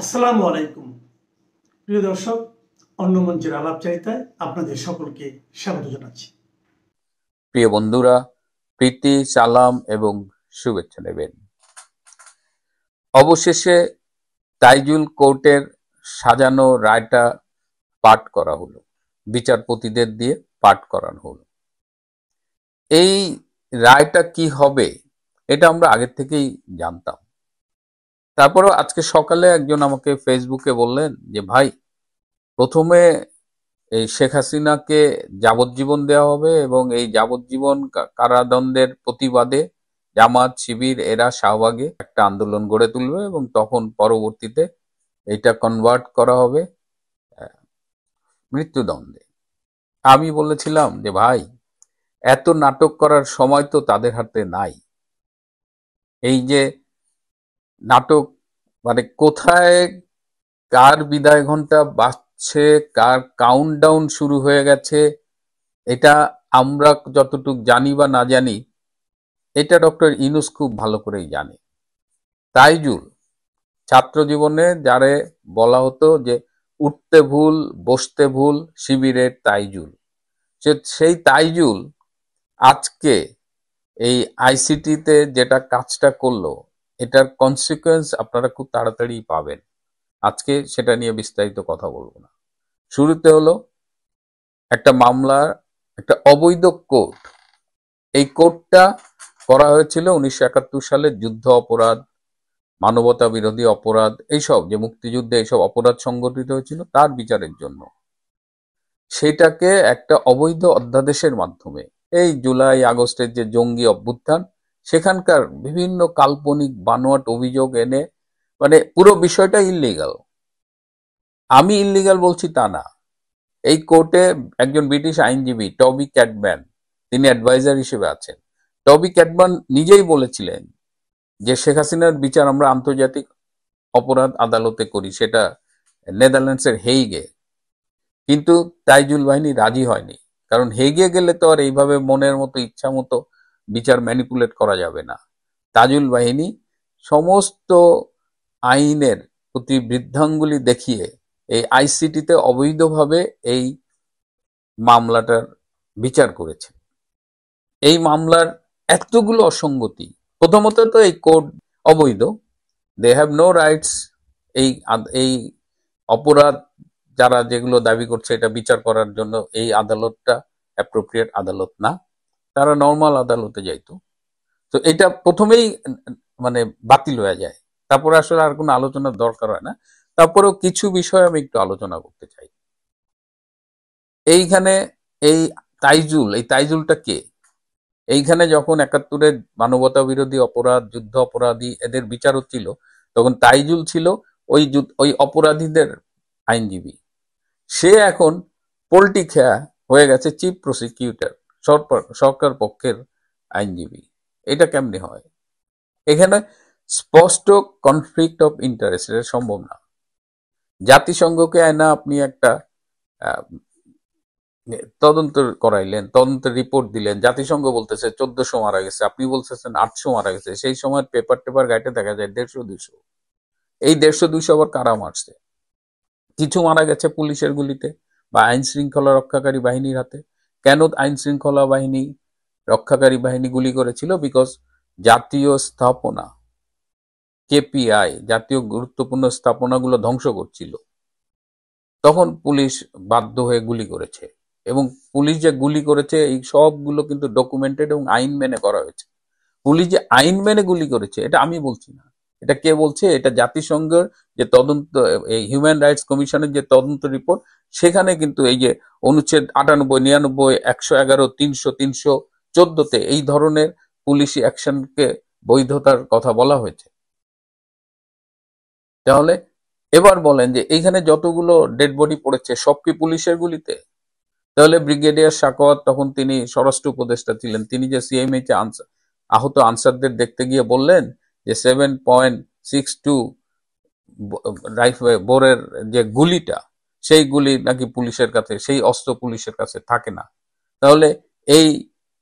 আসসালামু আলাইকুম প্রিয় দর্শক, অন্য মঞ্চের আলাপচারিতায় আপনাদের সকলকে স্বাগত জানাচ্ছি। প্রিয় বন্ধুরা, প্রীতি, সালাম এবং শুভেচ্ছা নেবেন। অবশেষে তাইজুল কোর্টের সাজানো রায়টা পাঠ করা হলো, বিচারপতিদের দিয়ে পাঠ করানো হলো। এই রায়টা কি হবে এটা আমরা আগের থেকেই জানতাম। তারপরেও আজকে সকালে একজন আমাকে ফেসবুকে বললেন যে ভাই, প্রথমে এই শেখ হাসিনাকে যাবজ্জীবন দেওয়া হবে এবং এই যাবজ্জীবন কারাদণ্ডের প্রতিবাদে জামাত, শিবির এরা শাহবাগে একটা আন্দোলন গড়ে তুলবে এবং তখন পরবর্তীতে এটা কনভার্ট করা হবে মৃত্যুদণ্ডে। আমি বলেছিলাম যে ভাই, এত নাটক করার সময় তো তাদের হাতে নাই। এই যে নাটক, মানে কোথায় কার বিদায় ঘন্টা বাজছে, কার কাউন্টডাউন শুরু হয়ে গেছে, এটা আমরা যতটুক জানি বা না জানি, এটা ডক্টর ইউনূস খুব ভালো করেই জানে। তাইজুল ছাত্র জীবনে যারে বলা হতো যে উঠতে ভুল বসতে ভুল শিবিরের তাইজুল, সেই তাইজুল আজকে এই আইসিটিতে যেটা কাজটা করলো, এটার কনসিকুয়েন্স আপনারা খুব তাড়াতাড়ি পাবেন। আজকে সেটা নিয়ে বিস্তারিত কথা বলবো না। শুরুতে হলো একটা মামলা, একটা অবৈধ কোর্ট। এই কোর্টটা করা হয়েছিল 1971 সালে যুদ্ধ অপরাধ, মানবতা বিরোধী অপরাধ, এইসব যে মুক্তিযুদ্ধে এইসব অপরাধ সংগঠিত হয়েছিল তার বিচারের জন্য। সেটাকে একটা অবৈধ অধ্যাদেশের মাধ্যমে এই জুলাই আগস্টের যে জঙ্গি অভ্যুত্থান, সেখানকার বিভিন্ন কাল্পনিক বানোয়াট অভিযোগ এনে, মানে পুরো বিষয়টা ইল্লিগাল। আমি ইল্লিগাল বলছি তা না। এই কোর্টে একজন ব্রিটিশ আইনজীবী টবি ক্যাটম্যান, তিনি অ্যাডভাইজার হিসেবে আছেন। টবি ক্যাটম্যান নিজেই বলেছিলেন যে শেখ হাসিনার বিচার আমরা আন্তর্জাতিক অপরাধ আদালতে করি, সেটা নেদারল্যান্ডসের হেইগে। কিন্তু তাইজুল বাহিনী রাজি হয়নি, কারণ হেগে গেলে তো আর এইভাবে মনের মতো ইচ্ছা মতো বিচার ম্যানিপুলেট করা যাবে না। তাইজুল বাহিনী সমস্ত আইনের প্রতি বৃদ্ধাঙ্গুলি দেখিয়ে এই আইসিটিতে অবৈধভাবে এই মামলাটার বিচার করেছে। এই মামলার এতগুলো অসঙ্গতি, প্রথমত তো এই কোর্ট অবৈধ, দে হ্যাভ নো রাইটস। এই অপরাধ যারা যেগুলো দাবি করছে এটা বিচার করার জন্য এই আদালতটা অ্যাপ্রোপ্রিয়েট আদালত না, তারা নর্মাল আদালতে যাইতো। তো এটা প্রথমেই মানে বাতিল হয়ে যায়, তারপরে আসলে আর কোনো আলোচনার দরকার হয় না। তারপরেও কিছু বিষয় আমি একটু আলোচনা করতে চাই। এইখানে এই তাইজুলটা কে? এইখানে যখন 71-এ মানবতা বিরোধী অপরাধ, যুদ্ধ অপরাধী এদের বিচার হচ্ছিল, তখন তাইজুল ছিল ওই অপরাধীদের আইনজীবী। সে এখন পল্টি খেয়া হয়ে গেছে চিফ প্রসিকিউটর, সরকার পক্ষের আইনজীবী। এটা কেমনে হয়? এখানে স্পষ্ট কনফ্লিক্ট অফ ইন্টারেস্ট, এটা সম্ভব না। জাতিসংঘকে আয়না আপনি একটা তদন্ত করাইলেন, তদন্তের রিপোর্ট দিলেন, জাতিসংঘ বলতেছে 1400 মারা গেছে, আপনি বলতেছেন 800 মারা গেছে। সেই সময় পেপার টেপার গাইটে দেখা যায় 150-200। এই 150-200 আবার কারা মারছে? কিছু মারা গেছে পুলিশের গুলিতে বা আইন শৃঙ্খলা রক্ষাকারী বাহিনীর হাতে। কেন আইন শৃঙ্খলা বাহিনী রক্ষাকারী বাহিনী গুলি করেছিল? বিকজ জাতীয় স্থাপনা, কেপিআই, জাতীয় গুরুত্বপূর্ণ স্থাপনাগুলো ধ্বংস করছিল, তখন পুলিশ বাধ্য হয়ে গুলি করেছে। এবং পুলিশ যে গুলি করেছে এই সবগুলো কিন্তু ডকুমেন্টেড এবং আইন মেনে করা হয়েছে। পুলিশ যে আইন মেনে গুলি করেছে এটা আমি বলছি না, এটা কে বলছে? এটা জাতিসংঘের যে তদন্ত, এই হিউম্যান রাইটস কমিশনের যে তদন্ত রিপোর্ট, সেখানে কিন্তু এই যে অনুচ্ছেদ 98, 99, 111, 300, 314-তে এই ধরনের পুলিশি অ্যাকশনকে বৈধতার কথা বলা হয়েছে। তাহলে এবার বলেন যে এইখানে যতগুলো ডেড বডি পড়েছে সব কি পুলিশের গুলিতে? তাহলে ব্রিগেডিয়ার সাখাওয়াত, তখন তিনি স্বরাষ্ট্র উপদেষ্টা ছিলেন, তিনি যে সিএমএইচে আহত আনসারদের দেখতে গিয়ে বললেন যে 7.62 বোরের যে গুলিটা, সেই গুলি নাকি পুলিশের কাছে, সেই অস্ত্র পুলিশের কাছে থাকে না। তাহলে এই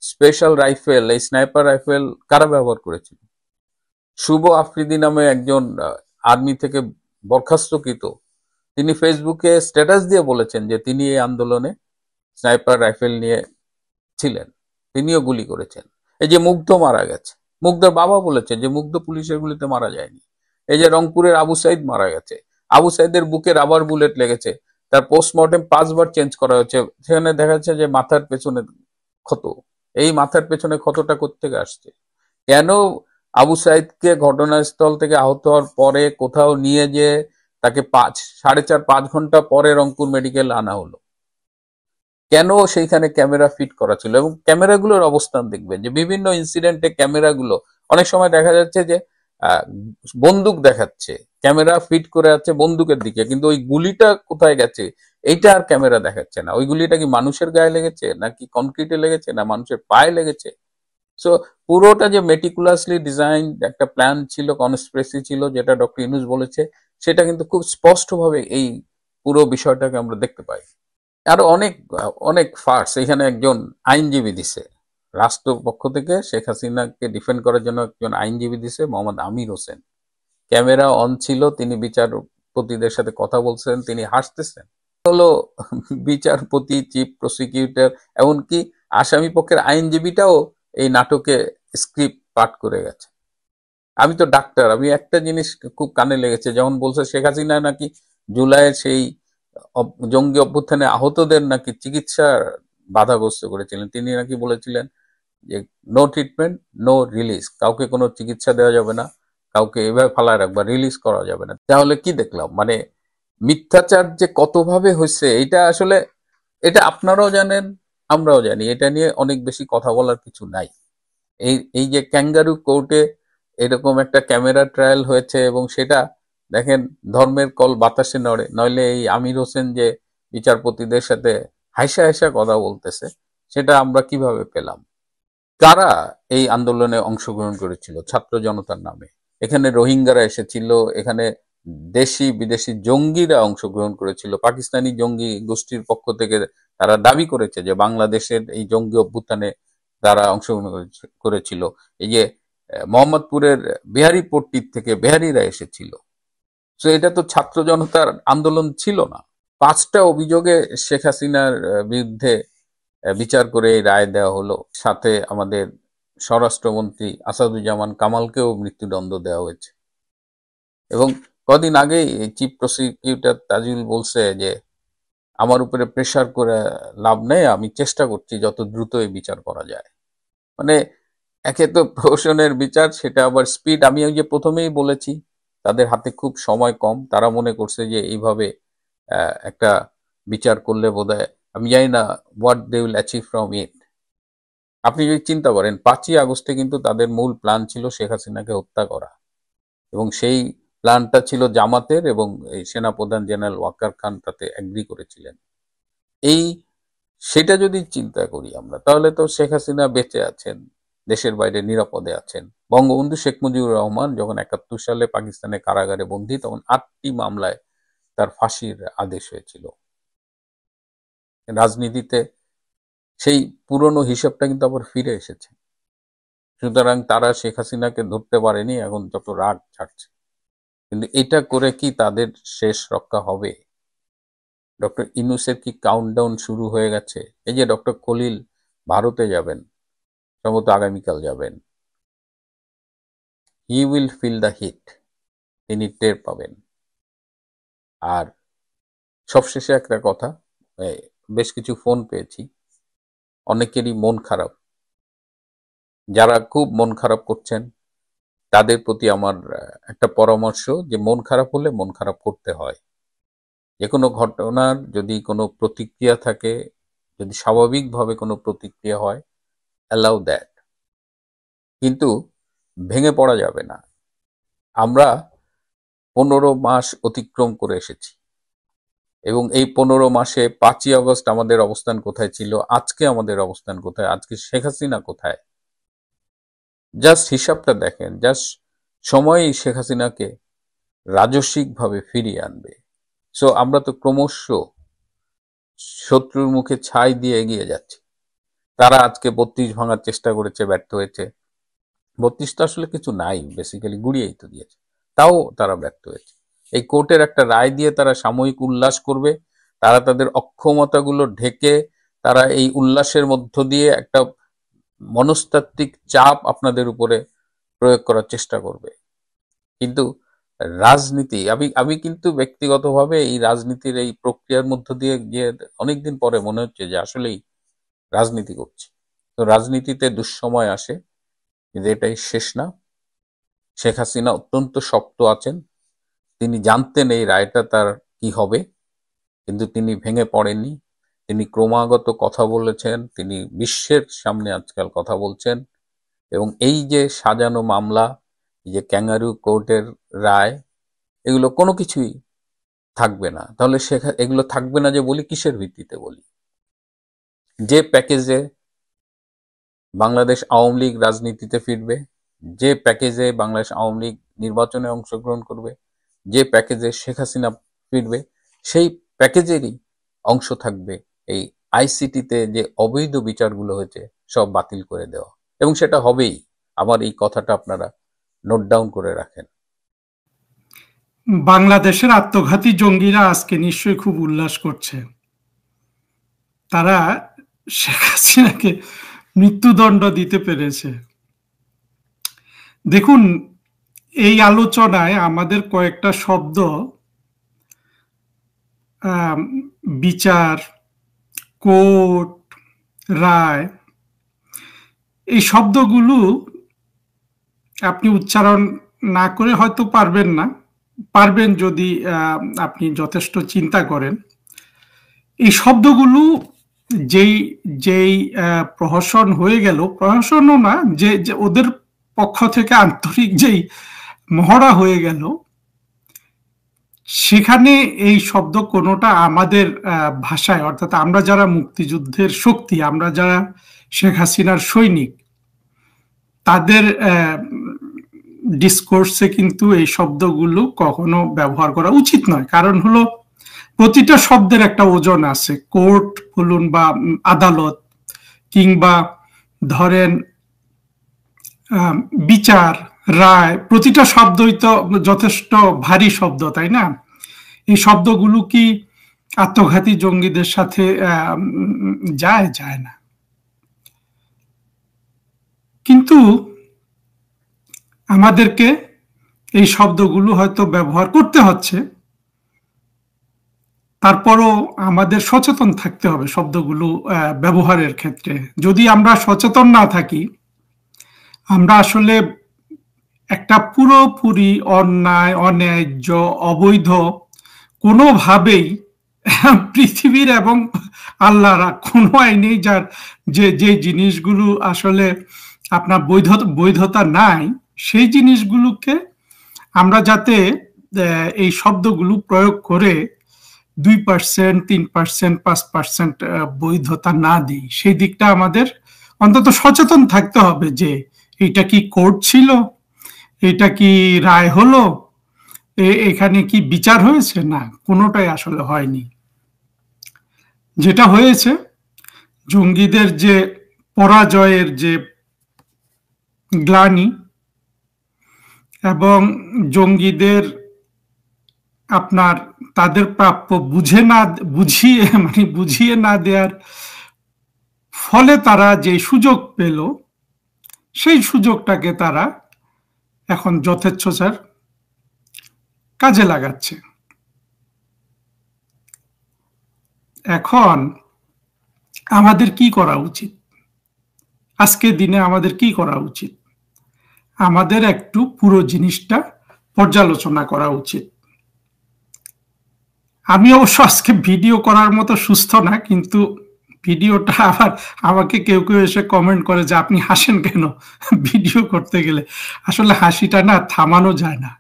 স্পেশাল রাইফেল, এই স্নাইপার রাইফেল কারা ব্যবহার করেছিল? শুভ আফ্রিদি নামে একজন আর্মি থেকে বরখাস্তকৃত, তিনি ফেসবুকে স্ট্যাটাস দিয়ে বলেছেন যে তিনি এই আন্দোলনে স্নাইপার রাইফেল নিয়ে ছিলেন, তিনিও গুলি করেছেন। এই যে মুগ্ধ মারা গেছে, মুগ্ধর বাবা বলেছেন যে মুগ্ধ পুলিশের গুলিতে মারা যায়নি। এই যে রংপুরের আবু সাইদ মারা গেছে, আবু সাইদের বুকে রাবার বুলেট লেগেছে, তার পোস্টমর্টেম 5 বার চেঞ্জ করা হয়েছে, সেখানে দেখা যাচ্ছে যে মাথার পেছনে ক্ষত। এই মাথার পেছনে ক্ষতটা কোত্থেকে আসছে? কেন আবু সাইদকে ঘটনাস্থল থেকে আহত হওয়ার পরে কোথাও নিয়ে যে তাকে 4.5-5 ঘন্টা পরে রংপুর মেডিকেল আনা হলো? কেন সেইখানে ক্যামেরা ফিট করা ছিল? এবং ক্যামেরাগুলোর অবস্থান দেখবেন যে বিভিন্ন ইনসিডেন্টে ক্যামেরাগুলো অনেক সময় দেখা যাচ্ছে যে আহ, বন্দুক দেখাচ্ছে, ক্যামেরা ফিট করে আছে বন্দুকের দিকে, কিন্তু ওই গুলিটা কোথায় গেছে এইটা আর ক্যামেরা দেখাচ্ছে না। ওই গুলিটা কি মানুষের গায়ে লেগেছে, নাকি কনক্রিটে লেগেছে, না মানুষের পায়ে লেগেছে? সো পুরোটা যে মেটিকুলাসলি ডিজাইন একটা প্ল্যান ছিল, কনস্পিরেসি ছিল, যেটা ডক্টর ইউনূস বলেছে, সেটা কিন্তু খুব স্পষ্টভাবে এই পুরো বিষয়টাকে আমরা দেখতে পাই। আরো অনেক অনেক ফার্স এখানে একজন আইনজীবী দিছে, রাষ্ট্রপক্ষ থেকে শেখ হাসিনাকে ডিফেন্ড করার জন্য একজন আইনজীবী দিছে, মোহাম্মদ আমির হোসেন। ক্যামেরা অন ছিল, তিনি বিচারপতিদের সাথে কথা বলছেন, তিনি হাসতেছেন। হলো বিচারপতি, চিফ প্রসিকিউটর, এমনকি আসামি পক্ষের আইনজীবীটাও এই নাটকে স্ক্রিপ্ট পাঠ করে গেছে। আমি তো ডাক্তার, আমি একটা জিনিস খুব কানে লেগেছে, যেমন বলছে শেখ হাসিনা নাকি জুলাইয়ের সেই জঙ্গি অভ্যুত্থানে আহতদের নাকি চিকিৎসা বাধাগ্রস্ত করেছিলেন। তিনি নাকি বলেছিলেন যে নো ট্রিটমেন্ট নো রিলিজ, কাউকে কোনো চিকিৎসা দেওয়া যাবে না, কাউকে এভাবে ফালায় রাখবা, রিলিজ করা যাবে না। তাহলে কি দেখলাম? মানে মিথ্যাচার যে কতভাবে হয়েছে এটা আসলে, এটা আপনারাও জানেন, আমরাও জানি, এটা নিয়ে অনেক বেশি কথা বলার কিছু নাই। এই এই যে ক্যাঙ্গারু কোর্টে এরকম একটা ক্যামেরা ট্রায়াল হয়েছে, এবং সেটা দেখেন ধর্মের কল বাতাসে নড়ে, নইলে এই আমির হোসেন যে বিচারপতিদের সাথে হাইসা হাইসা কথা বলতেছে, সেটা আমরা কিভাবে পেলাম? কারা এই আন্দোলনে অংশগ্রহণ করেছিল ছাত্র জনতার নামে? এখানে রোহিঙ্গারা এসেছিল, এখানে দেশি বিদেশি জঙ্গিরা অংশগ্রহণ করেছিল, পাকিস্তানি জঙ্গি গোষ্ঠীর পক্ষ থেকে তারা দাবি করেছে যে বাংলাদেশের এই জঙ্গি অভ্যুত্থানে তারা অংশগ্রহণ করেছিল। এই যে মোহাম্মদপুরের বিহারীপট্টির থেকে বিহারীরা এসেছিল। তো এটা তো ছাত্র জনতার আন্দোলন ছিল না? 5টা অভিযোগে শেখ হাসিনার বিরুদ্ধে বিচার করে এই রায় দেওয়া হলো, সাথে আমাদের স্বরাষ্ট্রমন্ত্রী আসাদুজ্জামান কামালকেও মৃত্যুদণ্ড দেওয়া হয়েছে। এবং কদিন আগেই চিফ প্রসিকিউটর তাজুল বলছে যে আমার উপরে প্রেসার করে লাভ নেই, আমি চেষ্টা করছি যত দ্রুত এই বিচার করা যায়। মানে একে তো প্রহসনের বিচার, সেটা আবার স্পিড। আমি ওই যে প্রথমেই বলেছি তাদের হাতে খুব সময় কম, তারা মনে করছে যে এইভাবে একটা বিচার করলে বোধহয়, আমি জানি না what they will achieve from it. আপনি যদি চিন্তা করেন 5ই আগস্টে কিন্তু তাদের মূল প্ল্যান ছিল শেখ হাসিনাকে হত্যা করা, এবং সেই প্ল্যানটা ছিল জামাতের, এবং এই সেনাপ্রধান জেনারেল ওয়াকার খান তাতে এগ্রি করেছিলেন। এই সেটা যদি চিন্তা করি আমরা, তাহলে তো শেখ হাসিনা বেঁচে আছেন, দেশের বাইরে নিরাপদে আছেন। বঙ্গবন্ধু শেখ মুজিবুর রহমান যখন 71 সালে পাকিস্তানের কারাগারে বন্দী, তখন 8টি মামলায় তার ফাঁসির আদেশ হয়েছিল। রাজনীতিতে সেই পুরনো হিসাবটা কিন্তু আবার ফিরে এসেছে। সুতরাং তারা শেখ হাসিনাকে ধরতে পারেনি, এখন যত রাগ ছাড়ছে। কিন্তু এটা করে কি তাদের শেষ রক্ষা হবে? ডক্টর ইউনূসের কি কাউন্টডাউন শুরু হয়ে গেছে? এই যে ডক্টর খলিল ভারতে যাবেন, সম্ভবত আগামীকাল যাবেন, he will feel the heat, তিনি টের পাবেন। আর সবশেষে একটা কথা, বেশ কিছু ফোন পেয়েছি, অনেকেরই মন খারাপ। যারা খুব মন খারাপ করছেন তাদের প্রতি আমার একটা পরামর্শ, যে মন খারাপ হলে মন খারাপ করতে হয়। যে কোনো ঘটনার যদি কোনো প্রতিক্রিয়া থাকে, যদি স্বাভাবিকভাবে কোনো প্রতিক্রিয়া হয়, অ্যালাউ দ্যাট, কিন্তু ভেঙে পড়া যাবে না। আমরা 15 মাস অতিক্রম করে এসেছি, এবং এই 15 মাসে 5ই আগস্ট আমাদের অবস্থান কোথায় ছিল, আজকে আমাদের অবস্থান কোথায়, আজকে শেখ হাসিনা কোথায়, জাস্ট হিসাবটা দেখেন। জাস্ট সময়ই শেখ হাসিনাকে রাজস্বিকভাবে ফিরিয়ে আনবে। সো আমরা তো ক্রমশ শত্রুর মুখে ছাই দিয়ে এগিয়ে যাচ্ছি। তারা আজকে 32 ভাঙার চেষ্টা করেছে, ব্যর্থ হয়েছে। 32 তো আসলে কিছু নাই, বেসিক্যালি গুড়িয়েই তো দিয়েছে, তাও তারা ব্যর্থ হয়েছে। এই কোর্টের একটা রায় দিয়ে তারা সাময়িক উল্লাস করবে, তারা তাদের অক্ষমতাগুলো ঢেকে তারা এই উল্লাসের মধ্য দিয়ে একটা মনস্তাত্ত্বিক চাপ আপনাদের উপরে প্রয়োগ করার চেষ্টা করবে। কিন্তু রাজনীতি, আমি আমি কিন্তু ব্যক্তিগতভাবে এই রাজনীতির এই প্রক্রিয়ার মধ্য দিয়ে গিয়ে অনেকদিন পরে মনে হচ্ছে যে আসলেই রাজনীতি করছি। তো রাজনীতিতে দুঃসময় আসে, কিন্তু এটাই শেষ না। শেখ হাসিনা অত্যন্ত শক্ত আছেন, তিনি জানতেন এই রায়টা তার কি হবে, কিন্তু তিনি ভেঙে পড়েননি। তিনি ক্রমাগত কথা বলেছেন, তিনি বিশ্বের সামনে আজকাল কথা বলছেন, এবং এই যে সাজানো মামলা, এই যে ক্যাঙ্গারু কোর্টের রায়, এগুলো কোনো কিছুই থাকবে না। তাহলে এগুলো থাকবে না যে বলি কিসের ভিত্তিতে বলি? যে প্যাকেজে বাংলাদেশ আওয়ামী লীগ রাজনীতিতে ফিরবে, যে প্যাকেজে বাংলাদেশ আওয়ামী লীগ নির্বাচনে অংশগ্রহণ করবে, যে প্যাকেজে শেখ হাসিনা ফিরবে, সেই প্যাকেজেরই অংশ থাকবে এই আইসিটিতে যে অবৈধ বিচারগুলো হয়েছে সব বাতিল করে দেওয়া, এবং সেটা হবেই। আমার এই কথাটা আপনারা নোট ডাউন করে রাখেন। বাংলাদেশের আত্মঘাতী জঙ্গিরা আজকে নিশ্চয়ই খুব উল্লাস করছে। তারা শেখ হাসিনাকে মৃত্যুদণ্ড দিতে পেরেছে। দেখুন, এই আলোচনায় আমাদের কয়েকটা শব্দ বিচার, কোর্ট, রায়, এই শব্দগুলো আপনি উচ্চারণ না করে হয়তো পারবেন না, পারবেন যদি আপনি যথেষ্ট চিন্তা করেন। এই শব্দগুলো যেই যেই প্রহসন হয়ে গেল, প্রহসনও না, যে ওদের পক্ষ থেকে আন্তরিক যেই মহড়া হয়ে গেল, সেখানে এই শব্দ কোনোটা আমাদের ভাষায়, অর্থাৎ আমরা যারা মুক্তিযুদ্ধের শক্তি, আমরা যারা শেখ হাসিনার সৈনিক, তাদের ডিসকোর্সে কিন্তু এই শব্দগুলো কখনো ব্যবহার করা উচিত নয়। কারণ হলো, প্রতিটা শব্দের একটা ওজন আছে। কোর্ট বলুন বা আদালত, কিংবা ধরেন বিচার, রায়, প্রতিটা শব্দই তো যথেষ্ট ভারী শব্দ, তাই না? এই শব্দগুলো কি আত্মঘাতী জঙ্গিদের সাথে যায়? যায় না। কিন্তু আমাদেরকে এই শব্দগুলো হয়তো ব্যবহার করতে হচ্ছে, তারপরও আমাদের সচেতন থাকতে হবে শব্দগুলো ব্যবহারের ক্ষেত্রে। যদি আমরা সচেতন না থাকি, আমরা আসলে একটা পুরোপুরি অন্যায়, অন্যায্য, অবৈধ, কোনোভাবেই পৃথিবীর এবং আল্লাহর কোনো আইনেই যার যে জিনিসগুলো আসলে আপনার বৈধতা নাই, সেই জিনিসগুলোকে আমরা যাতে এই শব্দগুলো প্রয়োগ করে 2%, 3%, 5% বৈধতা না দিই, সেই দিকটা আমাদের অন্তত সচেতন থাকতে হবে যে এটা কি কোর্ট ছিল, এটা কি রায় হলো, এখানে কি বিচার হয়েছে? না, কোনোটাই আসলে হয়নি। যেটা হয়েছে, জঙ্গিদের যে পরাজয়ের যে গ্লানি এবং জঙ্গিদের আপনার তাদের প্রাপ্য বুঝিয়ে না দেওয়ার ফলে তারা যে সুযোগ পেল, সেই সুযোগটাকে তারা এখন যথেচ্ছাচার কাজে লাগাচ্ছে। এখন আমাদের কি করা উচিত? আজকের দিনে আমাদের কি করা উচিত? আমাদের একটু পুরো জিনিসটা পর্যালোচনা করা উচিত। আমি অবশ্য আজকে ভিডিও করার মতো সুস্থ না, কিন্তু ভিডিওটা আবার আমাকে কেউ কেউ এসে কমেন্ট করে যে আপনি হাসেন কেন ভিডিও করতে গেলে। আসলে হাসিটা না থামানো যায় না।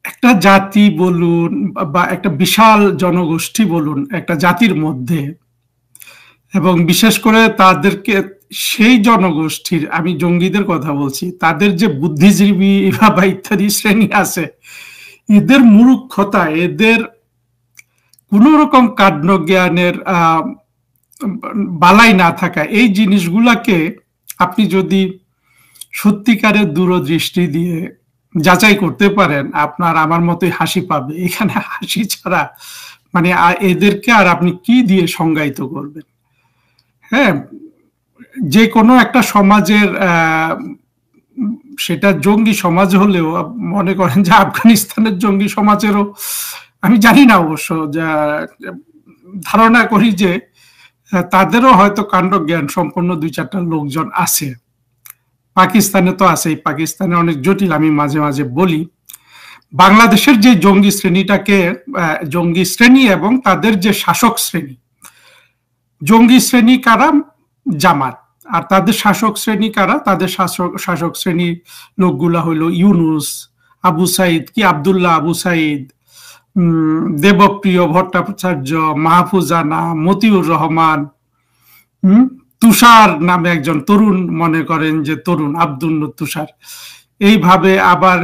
একটা জাতি বলুন বা একটা বিশাল জনগোষ্ঠী বলুন, একটা জাতির মধ্যে, এবং বিশেষ করে তাদেরকে, সেই জনগোষ্ঠীর, আমি জঙ্গিদের কথা বলছি, তাদের যে বুদ্ধিজীবী বা ইত্যাদি শ্রেণী আছে, এদের মূর্খতা, এদের কোন রকম কাণ্ড জ্ঞানের বালাই না থাকা, এই জিনিসগুলাকে আপনি যদি সত্যিকারের দূরদৃষ্টি দিয়ে যাচাই করতে পারেন, আপনার আমার মতোই হাসি পাবে। এখানে হাসি ছাড়া মানে এদেরকে আর আপনি কি দিয়ে সংজ্ঞায়িত করবেন? হ্যাঁ, যে কোনো একটা সমাজের সেটা জঙ্গি সমাজ হলেও মনে করেন যে আফগানিস্তানের জঙ্গি সমাজেরও আমি জানি না অবশ্য, যা ধারণা করি যে তাদেরও হয়তো কাণ্ডজ্ঞান সম্পন্ন 2-4টা লোকজন আছে। পাকিস্তানে তো আছেই, পাকিস্তানে অনেক জটিল। আমি মাঝে মাঝে বলি বাংলাদেশের যে জঙ্গি শ্রেণীটাকে, জঙ্গি শ্রেণী এবং তাদের যে শাসক শ্রেণী, জঙ্গি শ্রেণী কারা? জামাত। আর তাদের শাসক শ্রেণী কারা? তাদের শাসক শ্রেণী লোকগুলা হলো ইউনুস, আবু সাইদ, কি আব্দুল্লাহ আবু সাইদ, দেবপ্রিয় ভট্টাচার্য, মাহফুজানা, মতিউর রহমান, তুষার নামে একজন তরুণ, মনে করেন যে তরুণ আব্দুল তুষার, এইভাবে আবার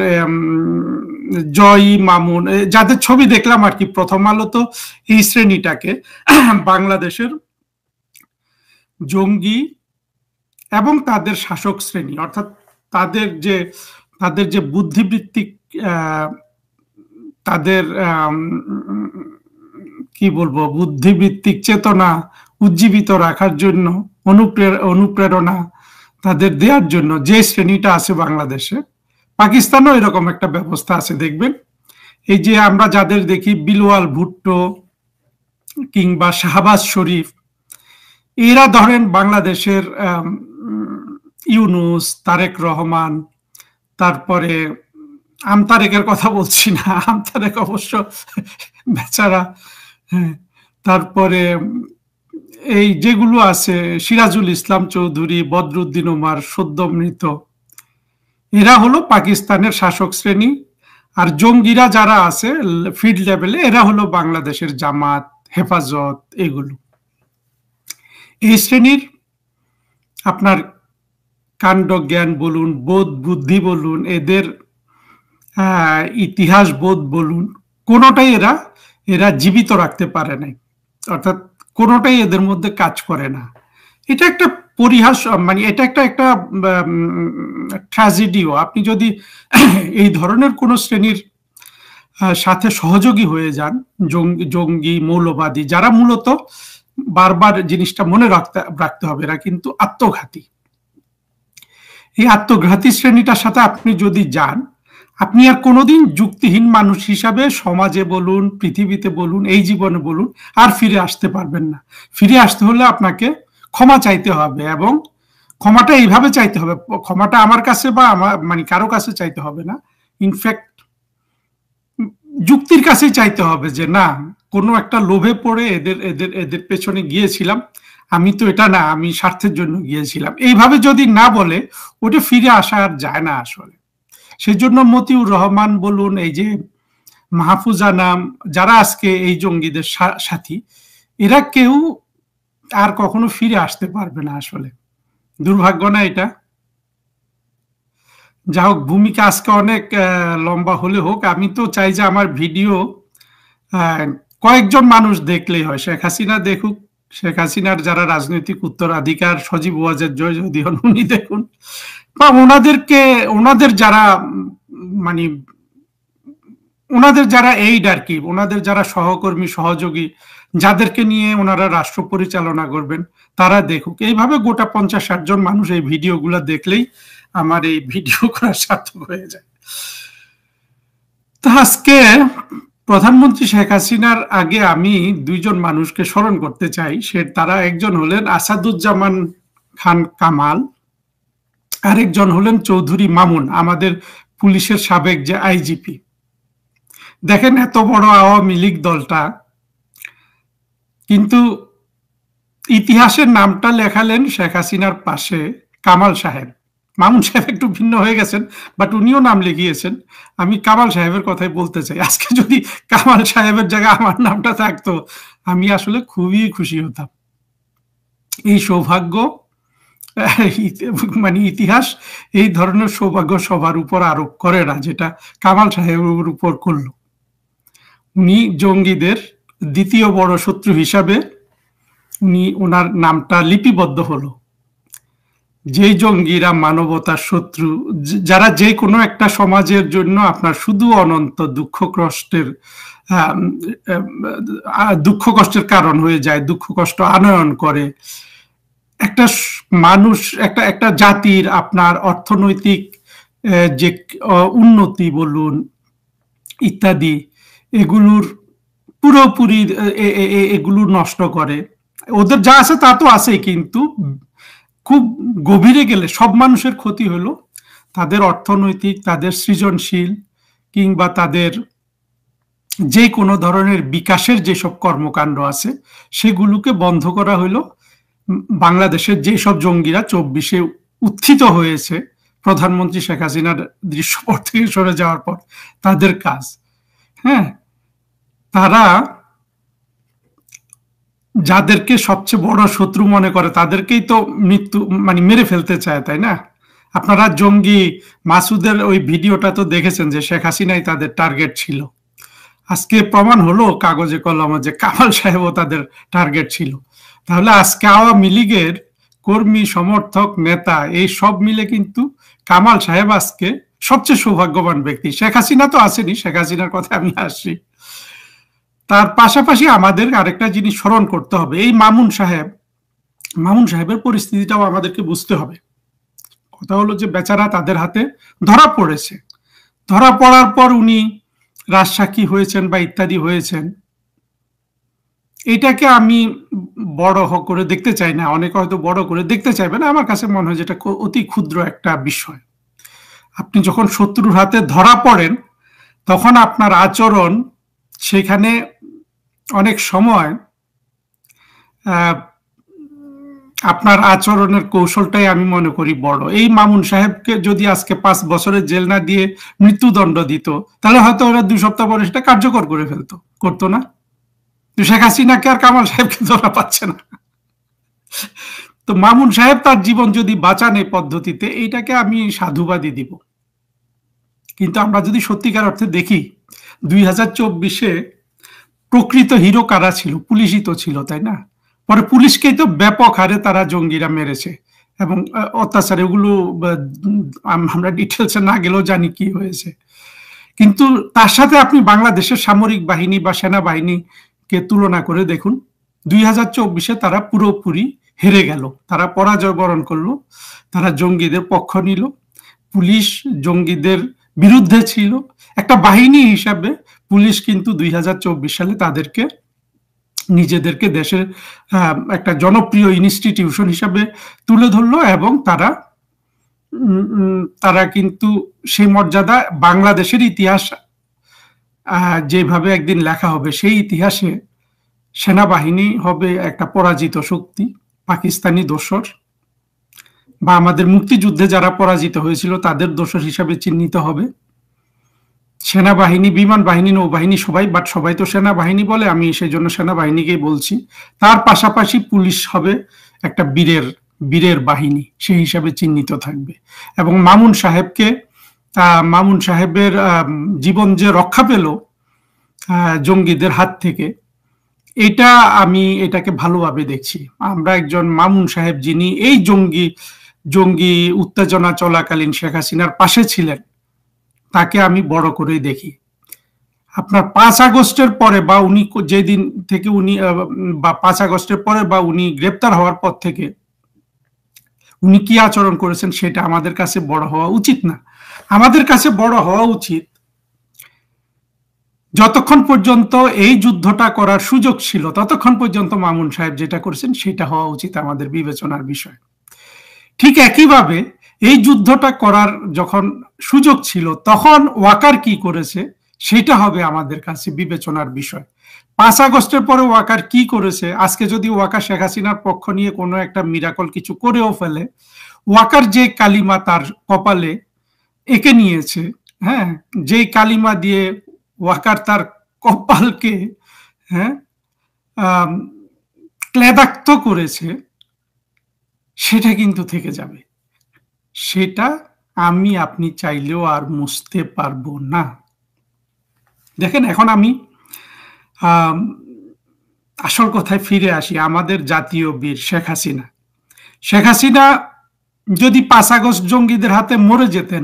জয় মামুন, যাদের ছবি দেখলাম আর কি প্রথম আলো, তো এই শ্রেণীটাকে বাংলাদেশের জঙ্গি এবং তাদের শাসক শ্রেণী, অর্থাৎ তাদের যে বুদ্ধিবৃত্তিক, তাদের কি বলবো, বুদ্ধিবৃত্তিক চেতনা উজ্জীবিত রাখার জন্য, অনুপ্রেরণা তাদের দেওয়ার জন্য যে শ্রেণীটা আছে বাংলাদেশে, পাকিস্তানেও এরকম একটা ব্যবস্থা আছে দেখবেন। এই যে আমরা যাদের দেখি বিলওয়াল ভুট্টো কিংবা শাহবাজ শরীফ, এরা ধরেন বাংলাদেশের ইউনুস, তারেক রহমান, তারপরে আমতারেকের কথা বলছি না, আমতারেক অবশ্য বেচারা, তারপরে এই যেগুলো আছে সিরাজুল ইসলাম চৌধুরী, বদরুদ্দিন ওমর সদ্য মৃত, এরা হলো পাকিস্তানের শাসক শ্রেণী। আর জঙ্গিরা যারা আছে ফিল্ড লেভেলে, এরা হলো বাংলাদেশের জামাত, হেফাজত, এগুলো। এই শ্রেণীর আপনার কাণ্ড জ্ঞান বলুন, বোধ বুদ্ধি বলুন, এদের ইতিহাস বোধ বলুন, কোনোটাই এরা জীবিত রাখতে পারে নাই, অর্থাৎ কোনোটাই এদের মধ্যে কাজ করে না। এটা একটা পরিহাস, মানে এটা একটা ট্র্যাজেডিও। আপনি যদি এই ধরনের কোন শ্রেণীর সাথে সহযোগী হয়ে যান, জঙ্গি মৌলবাদী, যারা মূলত বারবার জিনিসটা মনে রাখতে হবে, এরা কিন্তু আত্মঘাতী। এই আত্মঘাতী শ্রেণীটার সাথে আপনি যদি যান, আপনি আর কোনোদিন যুক্তিহীন মানুষ হিসাবে সমাজে বলুন, পৃথিবীতে বলুন, এই জীবনে বলুন, আর ফিরে আসতে পারবেন না। ফিরে আসতে হলে আপনাকে ক্ষমা চাইতে হবে, এবং ক্ষমাটা এইভাবে চাইতে হবে, ক্ষমাটা আমার কাছে বা আমার মানে কারো কাছে চাইতে হবে না, ইনফ্যাক্ট যুক্তির কাছেই চাইতে হবে, যে না, কোনো একটা লোভে পড়ে এদের পেছনে গিয়েছিলাম, আমি তো এটা না, আমি স্বার্থের জন্য গিয়েছিলাম, এইভাবে যদি না বলে, ওটা ফিরে আসা আর যায় না আসলে। সেজন্য মতিউর রহমান বলুন, এই যে মাহফুজানা, যারা আজকে এই জঙ্গিদের সাথী, এরা কেউ আর কখনো ফিরে আসতে পারবে না আসলে। দুর্ভাগ্য না এটা? যা হোক, ভূমিকা আজকে অনেক লম্বা হলে হোক, আমি তো চাই যে আমার ভিডিও কয়েকজন মানুষ দেখলেই হয়। শেখ হাসিনা দেখুক, শেখ হাসিনার যারা রাজনৈতিক উত্তরাধিকার, সজীব ওয়াজেদ জয়দিহন, উনি দেখুন, বা ওনাদের যারা মানে ওনাদের যারা এইড আর কি, ওনাদের যারা সহকর্মী সহযোগী, যাদেরকে নিয়ে ওনারা রাষ্ট্র পরিচালনা করবেন, তারা দেখুক। এইভাবে গোটা 50-60 জন মানুষ এই ভিডিওগুলো দেখলেই আমার এই ভিডিও করার সার্থক হয়ে যায়। তো আজকে প্রধানমন্ত্রী শেখ হাসিনার আগে আমি 2 জন মানুষকে স্মরণ করতে চাই। তারা একজন হলেন আসাদুজ্জামান খান কামাল, আরেকজন হলেন চৌধুরী মামুন, আমাদের পুলিশের সাবেক যে আইজিপি। দেখেন, এত বড় আওয়ামী লীগ দলটা, কিন্তু ইতিহাসের নামটা লেখালেন শেখ হাসিনার পাশে কামাল সাহেব। মামুন সাহেব একটু ভিন্ন হয়ে গেছেন, বাট উনিও নাম লিখিয়েছেন। আমি কামাল সাহেবের কথাই বলতে চাই। আজকে যদি কামাল সাহেবের জায়গায় আমার নামটা থাকতো, আমি আসলে খুবই খুশি হতাম। এই সৌভাগ্য, মানে ইতিহাস এই ধরনের সৌভাগ্য সবার উপর আরোপ করে না, যেটা কামাল সাহেবের উপর করল। উনি জঙ্গিদের দ্বিতীয় বড় শত্রু হিসাবে ওনার নামটা লিপিবদ্ধ হলো। যেই জঙ্গিরা মানবতার শত্রু, যারা যে কোনো একটা সমাজের জন্য আপনার শুধু অনন্ত দুঃখ কষ্টের দুঃখ কষ্টের কারণ হয়ে যায়, দুঃখ কষ্ট আনয়ন করে, একটা মানুষ, একটা একটা জাতির আপনার অর্থনৈতিক যে উন্নতি বলুন ইত্যাদি, এগুলোর পুরোপুরি এগুলো নষ্ট করে। ওদের যা আছে তা তো আছেই, কিন্তু খুব গভীরে গেলে সব মানুষের ক্ষতি হলো তাদের অর্থনৈতিক, তাদের সৃজনশীল, কিংবা তাদের যে কোনো ধরনের বিকাশের যেসব কর্মকাণ্ড আছে সেগুলোকে বন্ধ করা হলো বাংলাদেশের যেসব জঙ্গিরা 24-এ উত্থিত হয়েছে প্রধানমন্ত্রী শেখ হাসিনার দৃশ্যপট থেকে সরে যাওয়ার পর, তাদের কাজ। হ্যাঁ, তারা যাদেরকে সবচেয়ে বড় শত্রু মনে করে তাদেরকেই তো মৃত্যু মানে মেরে ফেলতে চায়, তাই না? আপনারা জঙ্গি মাসুদের ওই ভিডিওটা তো দেখেছেন যে শেখ হাসিনাই তাদের টার্গেট ছিল। আজকে প্রমাণ হলো কাগজে কলমে যে কামাল সাহেবও তাদের টার্গেট ছিল। তাহলে আজকে আওয়ামী লীগের কর্মী, সমর্থক, নেতা এই সব মিলে কিন্তু কামাল সাহেব আজকে সবচেয়ে সৌভাগ্যবান ব্যক্তি। শেখ হাসিনা তো আসেনি, শেখ হাসিনার কথা আমি আসছি। তার পাশাপাশি আমাদের আরেকটা জিনিস স্মরণ করতে হবে, এই মামুন সাহেবের পরিস্থিতিটাও আমাদেরকে বুঝতে হবে। কথা হলো যে বেচারা তাদের হাতে ধরা পড়েছে, ধরা পড়ার পর উনি রাজসাক্ষী হয়েছেন বা ইত্যাদি হয়েছেন। এটাকে আমি বড় করে দেখতে চাই না, অনেকে হয়তো বড় করে দেখতে চাইবে না, আমার কাছে মনে হয় যেটা অতি ক্ষুদ্র একটা বিষয়। আপনি যখন শত্রুর হাতে ধরা পড়েন তখন আপনার আচরণ সেখানে অনেক সময় আপনার আচরণের কৌশলটাই আমি মনে করি বড়। এই মামুন সাহেবকে যদি আজকে 5 বছরের জেল না দিয়ে মৃত্যুদণ্ড দিত, তাহলে হয়তো ওরা 2 সপ্তাহ পরে সেটা কার্যকর করে ফেলতো, করতো না? শেখ হাসিনাকে আর কামাল সাহেবকে ধরা পাচ্ছে না। তো মামুন সাহেব তার জীবন যদি বাঁচান এই পদ্ধতিতে, এইটাকে আমি সাধুবাদই দিব। কিন্তু আমরা যদি সত্যিকার অর্থে দেখি 2024-এ প্রকৃত হিরো কারা ছিল? পুলিশই তো ছিল, তাই না? পরে পুলিশকেই তো ব্যাপক হারে তারা জঙ্গিরা মেরেছে এবং অত্যাচার, এগুলো আমরা ডিটেলসে না গেলেও জানি কি হয়েছে। কিন্তু তার সাথে আপনি বাংলাদেশের সামরিক বাহিনী বা সেনাবাহিনীকে তুলনা করে দেখুন, 2024-এ তারা পুরোপুরি হেরে গেল, তারা পরাজয় বরণ করলো, তারা জঙ্গিদের পক্ষ নিল, পুলিশ জঙ্গিদের বিরুদ্ধে ছিল। একটা বাহিনী হিসাবে পুলিশ কিন্তু 2024 সালে তাদেরকে নিজেদেরকে দেশের একটা জনপ্রিয় ইনস্টিটিউশন হিসাবে তুলে ধরলো এবং তারা কিন্তু সেই মর্যাদা, বাংলাদেশের ইতিহাস যেভাবে একদিন লেখা হবে সেই ইতিহাসে সেনাবাহিনী হবে একটা পরাজিত শক্তি, পাকিস্তানি দোসর, বা আমাদের মুক্তিযুদ্ধে যারা পরাজিত হয়েছিল তাদের দোসর হিসাবে চিহ্নিত হবে। সেনাবাহিনী, বিমান বাহিনী, নৌবাহিনী সবাই, বাট সবাই তো সেনাবাহিনী বলে, আমি সেই জন্য সেনাবাহিনীকেই বলছি। তার পাশাপাশি পুলিশ হবে একটা বীরের বাহিনী, সেই হিসাবে চিহ্নিত থাকবে। এবং মামুন সাহেবের জীবন যে রক্ষা পেল জঙ্গিদের হাত থেকে, আমি এটাকে ভালোভাবে দেখছি। আমরা একজন মামুন সাহেব যিনি এই জঙ্গি উত্তেজনা চলাকালীন শেখ হাসিনার পাশে ছিলেন, তাকে আমি বড় করেই দেখি। আপনার 5 আগস্টের পরে বা উনি যেদিন থেকে বা 5 আগস্টের পরে বা উনি গ্রেপ্তার হওয়ার পর থেকে উনি কি আচরণ করেছেন সেটা আমাদের কাছে বড় হওয়া উচিত না। আমাদের কাছে বড় হওয়া উচিত যতক্ষণ পর্যন্ত এই যুদ্ধটা করার সুযোগ ছিল ততক্ষণ পর্যন্ত মামুন সাহেব যেটা করেছেন সেটা হওয়া উচিত আমাদের বিবেচনার বিষয়। ঠিক একইভাবে এই যুদ্ধটা করার যখন সুযোগ ছিল তখন ওয়াকার কি করেছে সেটা হবে আমাদের কাছে বিবেচনার বিষয়। 5 আগস্টের পরে ওয়াকার কি করেছে, আজকে যদি ওয়াকার শেখ হাসিনার পক্ষ নিয়ে কোনো একটা মিরাকল কিছু করেও ফেলে, ওয়াকার যে কালিমা তার কপালে এঁকে নিয়েছে, হ্যাঁ, যেই কালিমা দিয়ে ওয়াকার তার কপালকে ক্লেদাক্ত করেছে, সেটা কিন্তু থেকে যাবে। সেটা আমি আপনি চাইলেও আর মুছতে পারবো না। দেখেন, এখন আমি আসল কথায় ফিরে আসি। আমাদের জাতীয় বীর শেখ হাসিনা যদি 5 আগস্ট জঙ্গিদের হাতে মরে যেতেন,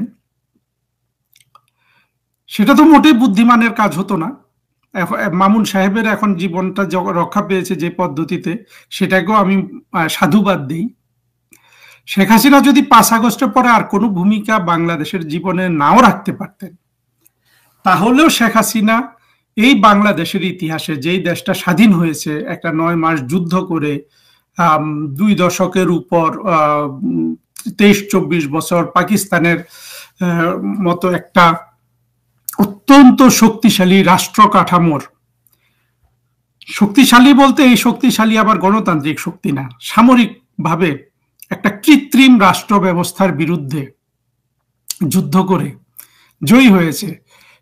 সেটা তো মোটেই বুদ্ধিমানের কাজ হতো না। মামুন সাহেবের এখন জীবনটা রক্ষা পেয়েছে যে পদ্ধতিতে, সেটাকেও আমি সাধুবাদ দিই। শেখ হাসিনা যদি 5 আগস্টের পরে আর কোনো ভূমিকা বাংলাদেশের জীবনে নাও রাখতে পারতেন, তাহলেও শেখ হাসিনা এই বাংলাদেশের ইতিহাসে, যেই দেশটা স্বাধীন হয়েছে একটা 9 মাস যুদ্ধ করে, 2 দশকের উপর, 23-24 বছর পাকিস্তানের মতো একটা অত্যন্ত শক্তিশালী রাষ্ট্র কাঠামোর, শক্তিশালী বলতে এই শক্তিশালী আবার গণতান্ত্রিক শক্তি না, সামরিক ভাবে একটা কৃত্রিম রাষ্ট্র ব্যবস্থার বিরুদ্ধে যুদ্ধ করে জয়ী হয়েছে,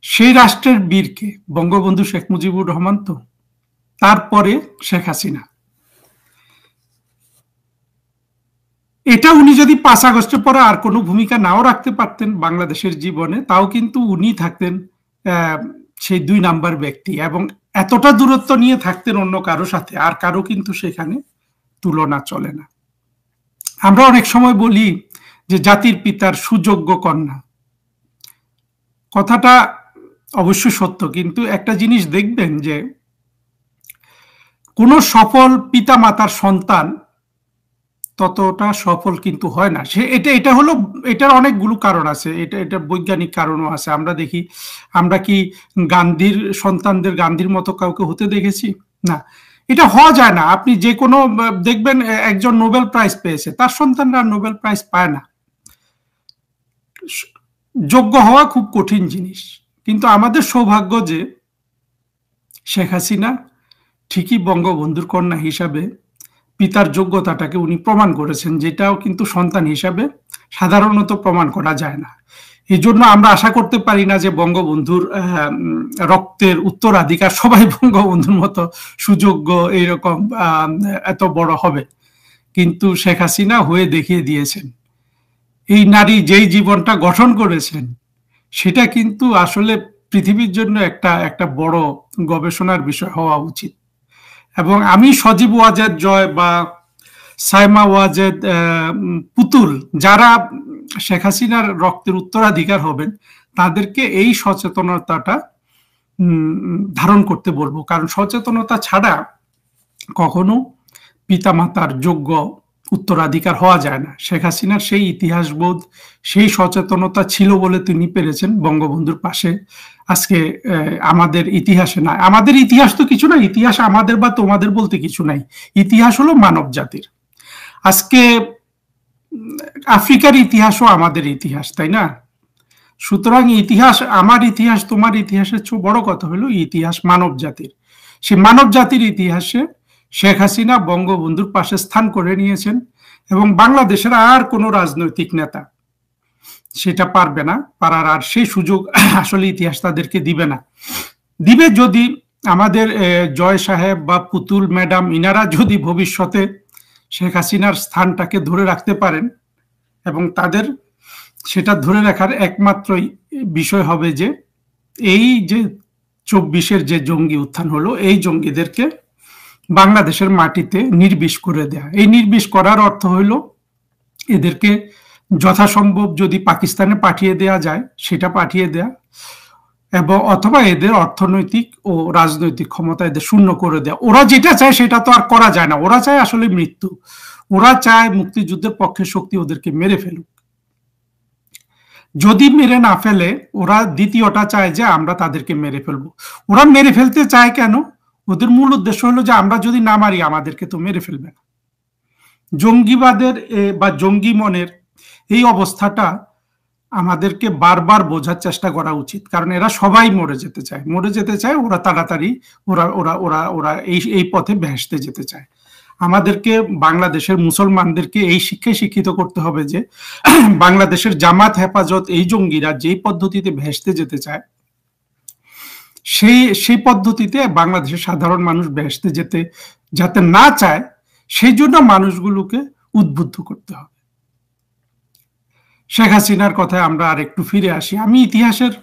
সেই রাষ্ট্রের বীরকে বঙ্গবন্ধু শেখ মুজিবুর রহমান, তো তারপরে শেখ হাসিনা। এটা উনি যদি 5 আগস্টের পরে আর কোনো ভূমিকা নাও রাখতে পারতেন বাংলাদেশের জীবনে, তাও কিন্তু উনি থাকতেন সেই 2 নাম্বার ব্যক্তি, এবং এতটা দূরত্ব নিয়ে থাকতেন অন্য কারো সাথে, আর কারো কিন্তু সেখানে তুলনা চলে না। আমরা অনেক সময় বলি যে জাতির পিতার সুযোগ্য কন্যা, কথাটা অবশ্যই সত্য, কিন্তু একটা জিনিস দেখবেন যে কোনো সফল পিতা মাতার সন্তান ততটা সফল কিন্তু হয় না। সে এটা হলো, এটার অনেকগুলো কারণ আছে, এটা বৈজ্ঞানিক কারণও আছে। আমরা দেখি, আমরা কি গান্ধীর সন্তানদের গান্ধীর মতো কাউকে হতে দেখেছি? না, এটা হওয়া যায় না। আপনি যে কোনো দেখবেন একজন নোবেল প্রাইজ পেয়েছে, তার সন্তানরা নোবেল প্রাইজ পায় না। যোগ্য হওয়া খুব কঠিন জিনিস। কিন্তু আমাদের সৌভাগ্য যে শেখ হাসিনা ঠিকই বঙ্গবন্ধুর কন্যা হিসাবে পিতার যোগ্যতাটাকে উনি প্রমাণ করেছেন, যেটাও কিন্তু সন্তান হিসাবে সাধারণত প্রমাণ করা যায় না। এই জন্য আমরা আশা করতে পারি না যে বঙ্গবন্ধুর রক্তের উত্তরাধিকার সবাই বঙ্গবন্ধুর মতো সুযোগ্য এইরকম এত বড় হবে, কিন্তু শেখ হাসিনা হয়ে দেখিয়ে দিয়েছেন। এই নারী যেই জীবনটা গঠন করেছেন, সেটা কিন্তু আসলে পৃথিবীর জন্য একটা বড় গবেষণার বিষয় হওয়া উচিত। এবং আমি সজীব ওয়াজেদ জয় বা সাইমা ওয়াজেদ পুতুল, যারা শেখ হাসিনার রক্তের উত্তরাধিকার হবেন, তাদেরকে এই সচেতনতাটা ধারণ করতে বলবো। কারণ সচেতনতা ছাড়া কখনো পিতামাতার যোগ্য উত্তরাধিকার হওয়া যায় না। শেখ হাসিনার সেই ইতিহাসবোধ, সেই সচেতনতা ছিল বলে তিনি পেরেছেন বঙ্গবন্ধুর পাশে আজকে আমাদের ইতিহাসে না। আমাদের ইতিহাস তো কিছু না, ইতিহাস আমাদের বা তোমাদের বলতে কিছু নাই, ইতিহাস হলো মানব জাতির। আজকে আফ্রিকার ইতিহাসও আমাদের ইতিহাস, তাই না? সুতরাং ইতিহাস, আমার ইতিহাস তোমার ইতিহাসের চেয়ে বড় কথা হলো ইতিহাস মানব জাতির। সে মানব জাতির ইতিহাসে শেখ হাসিনা বঙ্গবন্ধুর পাশে স্থান করে নিয়েছেন, এবং বাংলাদেশের আর কোনো রাজনৈতিক নেতা সেটা পারবে না, পারার আর সেই সুযোগ আসলে ইতিহাস তাদেরকে দিবে না। দিবে যদি আমাদের জয় সাহেব বা পুতুল ম্যাডাম, ইনারা যদি ভবিষ্যতে শেখ হাসিনার স্থানটাকে ধরে রাখতে পারেন, এবং তাদের সেটা ধরে রাখার একমাত্র বিষয় হবে যে এই যে 24-এর যে জঙ্গি উত্থান হলো, এই জঙ্গিদেরকে বাংলাদেশের মাটিতে নির্বিষ করে দেয়া। এই নির্বিষ করার অর্থ হইল এদেরকে যথাসম্ভব যদি পাকিস্তানে পাঠিয়ে দেয়া যায় সেটা পাঠিয়ে দেয়া, এবং অথবা এদের অর্থনৈতিক ও রাজনৈতিক ক্ষমতা এদের শূন্য করে দেয়া। ওরা যেটা চায় সেটা তো আর করা যায় না, ওরা চায় আসলে মৃত্যু। ওরা চায় মুক্তিযুদ্ধের পক্ষের শক্তি ওদেরকে মেরে ফেলুক। যদি মেরে না ফেলে, ওরা দ্বিতীয়টা চায় যে আমরা তাদেরকে মেরে ফেলবো। ওরা মেরে ফেলতে চায় কেন? ওদের মূল উদ্দেশ্য হলো যে আমরা যদি না মারি আমাদেরকে তো মেরে ফেলবে না। জঙ্গিবাদের বা জঙ্গি মনের এই অবস্থাটা আমাদেরকে বারবার বোঝার চেষ্টা করা উচিত, কারণ এরা সবাই মরে যেতে চায়। ওরা তাড়াতাড়ি ওরা এই পথে ভেসতে যেতে চায়। আমাদেরকে বাংলাদেশের মুসলমানদেরকে এই শিক্ষায় শিক্ষিত করতে হবে যে বাংলাদেশের জামাত হেফাজত এই জঙ্গিরা যেই পদ্ধতিতে ভেসতে যেতে চায়, সেই পদ্ধতিতে বাংলাদেশের সাধারণ মানুষ ভেসতে যেতে যাতে না চায়, সেই জন্য মানুষগুলোকে উদ্বুদ্ধ করতে হবে। শেখ হাসিনার কথায় আমরা আর একটু ফিরে আসি। আমি ইতিহাসের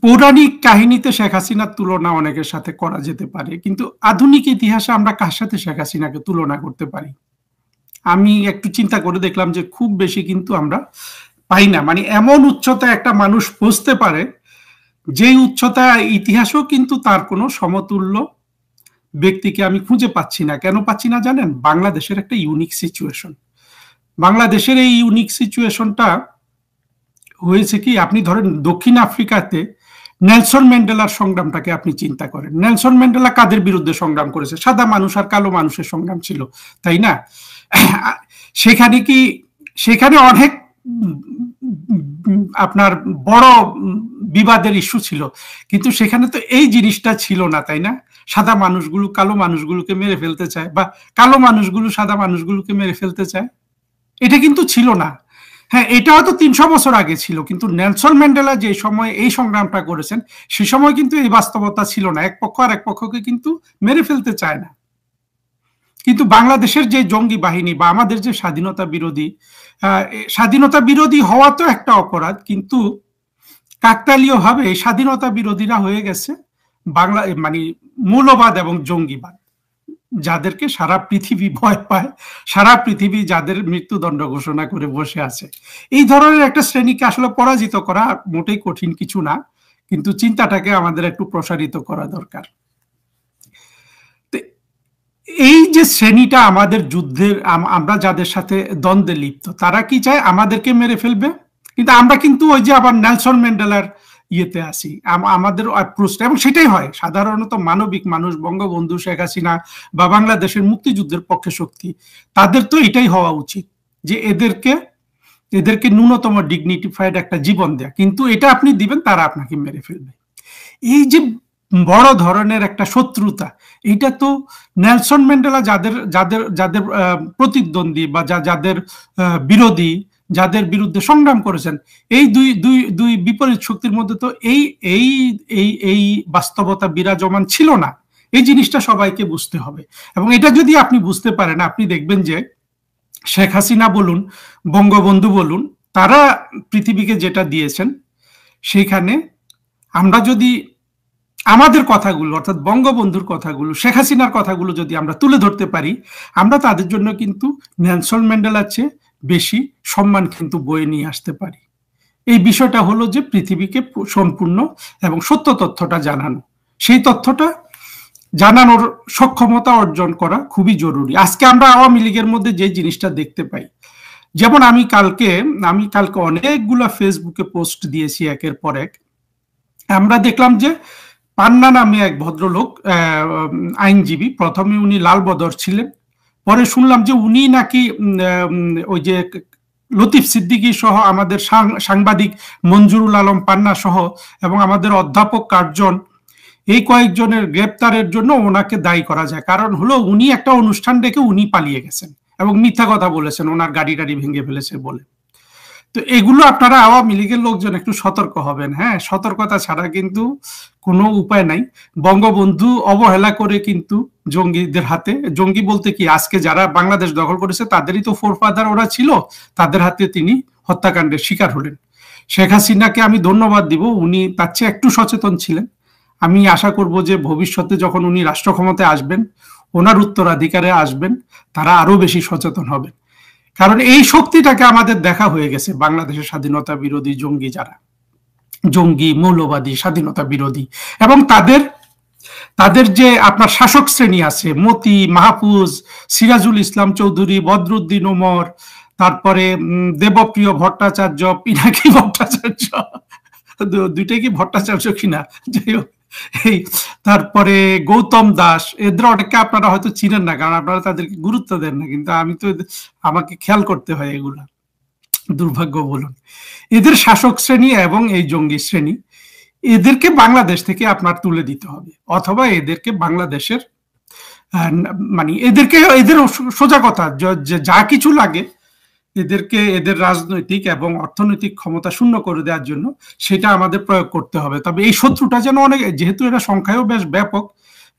পৌরাণিক কাহিনীতে শেখ হাসিনার তুলনা অনেকের সাথে করা যেতে পারে, কিন্তু আধুনিক ইতিহাসে আমরা কার সাথে শেখ হাসিনাকে তুলনা করতে পারি? আমি একটু চিন্তা করে দেখলাম যে খুব বেশি কিন্তু আমরা পাই না। মানে এমন উচ্চতায় একটা মানুষ পৌঁছতে পারে যেই উচ্চতা ইতিহাসও কিন্তু তার কোনো সমতুল্য ব্যক্তিকে আমি খুঁজে পাচ্ছি না। কেন পাচ্ছি না জানেন? বাংলাদেশের একটা ইউনিক সিচুয়েশন। বাংলাদেশের এই ইউনিক সিচুয়েশনটা হয়েছে কি, আপনি ধরেন দক্ষিণ আফ্রিকাতে নেলসন ম্যান্ডেলার সংগ্রামটাকে আপনি চিন্তা করেন। নেলসন ম্যান্ডেলা কাদের বিরুদ্ধে সংগ্রাম করেছে? সাদা মানুষ আর কালো মানুষের সংগ্রাম ছিল, তাই না? সেখানে কি, সেখানে অনেক আপনার বড় বিবাদের ইস্যু ছিল, কিন্তু সেখানে তো এই জিনিসটা ছিল না, তাই না? সাদা মানুষগুলো কালো মানুষগুলোকে মেরে ফেলতে চায়, বা কালো মানুষগুলো সাদা মানুষগুলোকে মেরে ফেলতে চায়, এটা কিন্তু ছিল না। হ্যাঁ, এটা হয়তো 300 বছর আগে ছিল, কিন্তু নেলসন ম্যান্ডেলা যে সময় এই সংগ্রামটা করেছেন সে সময় কিন্তু এই বাস্তবতা ছিল না। এক পক্ষ আর এক পক্ষকে কিন্তু মেরে ফেলতে চায় না। কিন্তু বাংলাদেশের যে জঙ্গি বাহিনী বা আমাদের যে স্বাধীনতা বিরোধী হওয়া তো একটা অপরাধ, কিন্তু কাকতালীয় ভাবে স্বাধীনতা বিরোধীরা হয়ে গেছে বাংলা মানে মৌলবাদ এবং জঙ্গিবাদ, যাদেরকে সারা পৃথিবী ভয় পায়, সারা পৃথিবী যাদের মৃত্যুদণ্ড ঘোষণা করে বসে আছে। এই ধরনের একটা শ্রেণীকে আসলে পরাজিত করা মোটেই কঠিন কিছু না, কিন্তু চিন্তাটাকে আমাদের একটু প্রসারিত করা দরকার। এই যে শ্রেণীটা আমাদের যুদ্ধের, আমরা যাদের সাথে দ্বন্দ্বে লিপ্ত, তারা কি চায়? আমাদেরকে মেরে ফেলবে। কিন্তু আমরা কিন্তু ওই যে আবার নেলসন ম্যান্ডেলার ইয়েতে আসি, আমাদের অ্যাপ্রোচটা, এবং সেটাই হয় সাধারণত মানবিক মানুষ, বঙ্গবন্ধু, শেখ হাসিনা বা বাংলাদেশের মুক্তিযুদ্ধের পক্ষে শক্তি, তাদের তো এটাই হওয়া উচিত যে এদেরকে ন্যূনতম ডিগনিটিফাইড একটা জীবন দেয়া, কিন্তু এটা আপনি দিবেন তারা আপনাকে মেরে ফেলবে। এই যে বড় ধরনের একটা শত্রুতা, এটা তো নেলসন ম্যান্ডেলা যাদের যাদের যাদের প্রতিদ্বন্দ্বী বা যাদের বিরোধী, যাদের বিরুদ্ধে সংগ্রাম করেছেন, এই দুই দুই দুই বিপরীত শক্তির মধ্যে তো এই এই এই এই বাস্তবতা বিরাজমান ছিল না। এই জিনিসটা সবাইকে বুঝতে হবে, এবং এটা যদি আপনি বুঝতে পারেন, আপনি দেখবেন যে শেখ হাসিনা বলুন, বঙ্গবন্ধু বলুন, তারা পৃথিবীকে যেটা দিয়েছেন, সেখানে আমরা যদি আমাদের কথাগুলো, অর্থাৎ বঙ্গবন্ধুর কথাগুলো, শেখ হাসিনার কথাগুলো যদি আমরা তুলে ধরতে পারি, আমরা তাদের জন্য কিন্তু নেলসন ম্যান্ডেলার চেয়ে বেশি সম্মান কিন্তু বয়ে নিয়ে আসতে পারি। এই বিষয়টা হলো যে পৃথিবীকে সম্পূর্ণ এবং সত্য তথ্যটা জানানো, সেই তথ্যটা জানানোর সক্ষমতা অর্জন করা খুবই জরুরি। আজকে আমরা আওয়ামী লীগের মধ্যে যে জিনিসটা দেখতে পাই, যেমন আমি কালকে অনেকগুলো ফেসবুকে পোস্ট দিয়েছি একের পর এক। আমরা দেখলাম যে পান্না নামে এক ভদ্রলোক, আইনজীবী, প্রথমে উনি লালবদর ছিলেন, পরে শুনলাম যে উনি নাকি ওই যে লতিফ সিদ্দিকী সহ আমাদের সাংবাদিক মঞ্জুরুল আলম পান্না সহ এবং আমাদের অধ্যাপক কার্জন, এই কয়েকজনের গ্রেপ্তারের জন্য ওনাকে দায়ী করা যায়। কারণ হলো উনি একটা অনুষ্ঠান ডেকে উনি পালিয়ে গেছেন এবং মিথ্যা কথা বলেছেন, ওনার গাড়ি টাড়ি ভেঙে ফেলেছে বলে। তো এগুলো আপনারা আওয়ামী লীগের লোকজন একটু সতর্ক হবেন। হ্যাঁ, সতর্কতা ছাড়া কিন্তু কোনো উপায় নাই। বঙ্গবন্ধু অবহেলা করে কিন্তু জঙ্গিদের হাতে, জঙ্গি বলতে কি, আজকে যারা বাংলাদেশ দখল করেছে তাদেরই তো ফোরফাদার ওরা ছিল, তাদের হাতে তিনি হত্যাকাণ্ডের শিকার হলেন। শেখ হাসিনাকে আমি ধন্যবাদ দিব, উনি তার চেয়ে একটু সচেতন ছিলেন। আমি আশা করব যে ভবিষ্যতে যখন উনি রাষ্ট্র ক্ষমতায় আসবেন, ওনার উত্তরাধিকারে আসবেন, তারা আরো বেশি সচেতন হবেন। কারণ এই শক্তিটাকে আমাদের দেখা হয়ে গেছে বাংলাদেশের স্বাধীনতা বিরোধী জঙ্গি, যারা জঙ্গি, মৌলবাদী, স্বাধীনতা বিরোধী, এবং তাদের যে আপনার শাসক শ্রেণী আছে, মতি, মাহফুজ, সিরাজুল ইসলাম চৌধুরী, বদরুদ্দিন ওমর, তারপরে দেবপ্রিয় ভট্টাচার্য, পিনাকি ভট্টাচার্য, দুইটাই কি ভট্টাচার্য কিনা, যাই হোক, এই তারপরে গৌতম দাস, এদের অনেককে আপনারা হয়তো চিনেন না, কারণ আপনারা তাদেরকে গুরুত্ব দেন না, কিন্তু আমি তো আমাকে খেয়াল করতে হয় এগুলা, দুর্ভাগ্য বলুন। এদের শাসক শ্রেণী এবং এই জঙ্গি শ্রেণী, এদেরকে বাংলাদেশ থেকে আপনার তুলে দিতে হবে, অথবা এদেরকে বাংলাদেশের মানে এদের সোজা কথা, যা কিছু লাগে এদেরকে এদের রাজনৈতিক এবং অর্থনৈতিক ক্ষমতা শূন্য করে দেওয়ার জন্য সেটা আমাদের প্রয়োগ করতে হবে। তবে এই শত্রুটা যেন অনেক, যেহেতু এরা সংখ্যায়ও বেশ ব্যাপক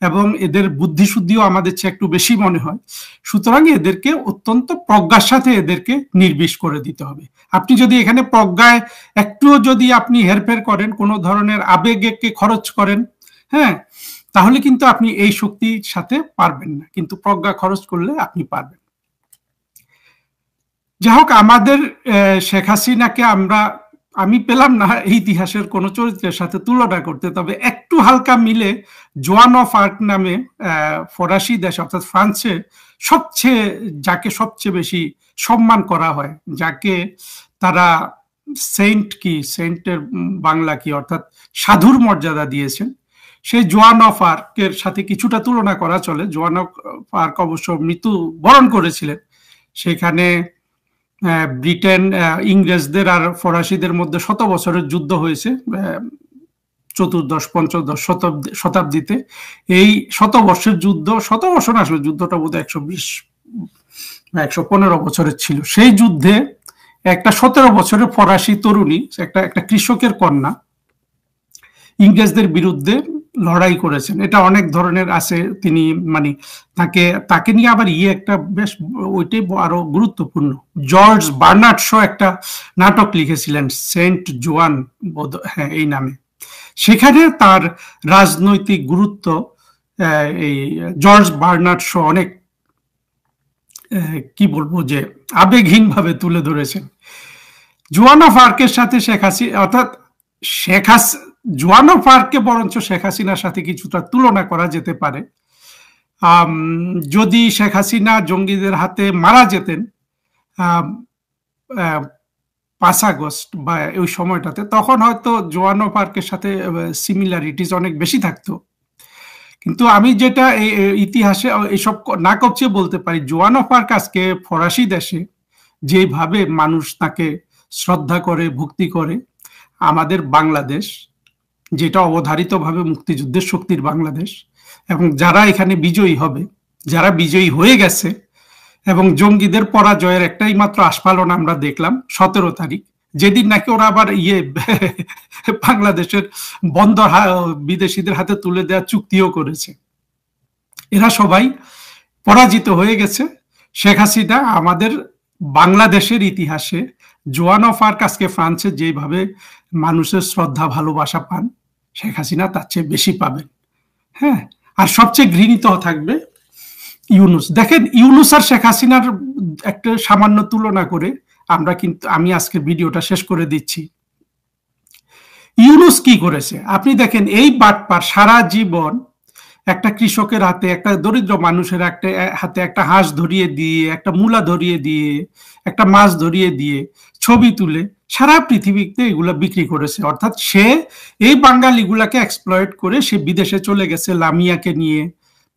এবং এদের বুদ্ধিশুদ্ধিও আমাদের চেয়ে একটু বেশি মনে হয়, সুতরাং এদেরকে অত্যন্ত প্রজ্ঞার সাথে এদেরকে নির্বিষ করে দিতে হবে। আপনি যদি এখানে প্রজ্ঞায় একটুও যদি আপনি হেরফের করেন, কোনো ধরনের আবেগকে খরচ করেন, হ্যাঁ, তাহলে কিন্তু আপনি এই শক্তির সাথে পারবেন না, কিন্তু প্রজ্ঞা খরচ করলে আপনি পারবেন। যাই হোক, আমাদের শেখ হাসিনাকে আমি পেলাম না এই ইতিহাসের কোন চরিত্রের সাথে তুলনা করতে, তবে একটু হালকা মিলে জোয়ান অফ আর্ক নামে ফরাসি দেশ অর্থাৎ ফ্রান্সে যাকে সবচেয়ে বেশি সম্মান করা হয়, যাকে তারা সেন্টের বাংলা কি অর্থাৎ সাধুর মর্যাদা দিয়েছেন, সেই জোয়ান অফ আর্কের সাথে কিছুটা তুলনা করা চলে। জোয়ান অফ আর্ক অবশ্য মৃত্যু বরণ করেছিলেন। সেখানে ব্রিটেন, ইংরেজদের আর ফরাসিদের মধ্যে 100 বছরের যুদ্ধ হয়েছে চতুর্দশ পঞ্চদশ শতাব্দীতে। এই 100 বর্ষের যুদ্ধ, 100 বছর আসলে যুদ্ধটা বোধহয় 120 বা 115 বছরের ছিল। সেই যুদ্ধে একটা 17 বছরের ফরাসি তরুণী, একটা কৃষকের কন্যা, ইংরেজদের বিরুদ্ধে লড়াই করেছেন। এটা অনেক ধরনের আছে, তিনি মানে তাকে নিয়ে আবার একটা বেশ, ওইটাই আরো গুরুত্বপূর্ণ। জর্জ বার্নার্ড শ একটা নাটক লিখেছিলেন সেন্ট জোয়ান, হ্যাঁ এই নামে। সেখানে তার রাজনৈতিক গুরুত্ব এই জর্জ বার্নার্ড শ অনেক কি বলবো যে আবেগহীন ভাবে তুলে ধরেছেন। জোয়ান অফ আর্কের সাথে শেখ হাসিনা, অর্থাৎ জোয়ান অফ আর্ককে বরঞ্চ শেখ হাসিনার সাথে কিছুটা তুলনা করা যেতে পারে। যদি শেখ হাসিনা জঙ্গিদের হাতে মারা যেতেন 5 আগস্ট বা ওই সময়টাতে, তখন হয়তো জোয়ান অফ আর্কের সাথে সিমিলারিটিস অনেক বেশি থাকতো। কিন্তু আমি যেটা ইতিহাসে এইসব না কপচিয়ে বলতে পারি, জোয়ান অফ আর্ক আজকে ফরাসি দেশে যেভাবে মানুষ তাকে শ্রদ্ধা করে, ভক্তি করে, আমাদের বাংলাদেশ যেটা অবধারিতভাবে মুক্তিযুদ্ধের শক্তির বাংলাদেশ, এবং যারা এখানে বিজয়ী হবে, যারা বিজয়ী হয়ে গেছে, এবং জঙ্গিদের পরাজয়ের একটাই মাত্র আস্ফালন আমরা দেখলাম 17 তারিখ, যেদিন নাকি ওরা আবার বাংলাদেশের বন্দর বিদেশিদের হাতে তুলে দেওয়ার চুক্তিও করেছে। এরা সবাই পরাজিত হয়ে গেছে। শেখ হাসিনা আমাদের বাংলাদেশের ইতিহাসে, জোয়ান অফ আর্ক আজকে ফ্রান্সে যেভাবে মানুষের শ্রদ্ধা ভালোবাসা পান, শেখ হাসিনা তার চেয়ে বেশি পাবেন। হ্যাঁ, আর সবচেয়ে ঘৃণিত থাকবে ইউনূস। দেখেন, ইউনূস আর শেখ হাসিনার একটা সামান্য তুলনা করে আমি আজকে ভিডিওটা শেষ করে দিচ্ছি। ইউনূস কি করেছে আপনি দেখেন, এই বাটপার সারা জীবন একটা কৃষকের হাতে, একটা দরিদ্র মানুষের হাতে একটা হাঁস ধরিয়ে দিয়ে, একটা মূলা ধরিয়ে দিয়ে, একটা মাছ ধরিয়ে দিয়ে ছবি তুলে সারা পৃথিবীতে এগুলা বিক্রি করেছে। অর্থাৎ সে এই বাঙালিগুলাকে এক্সপ্লয়েট করে সে বিদেশে চলে গেছে লামিয়াকে নিয়ে,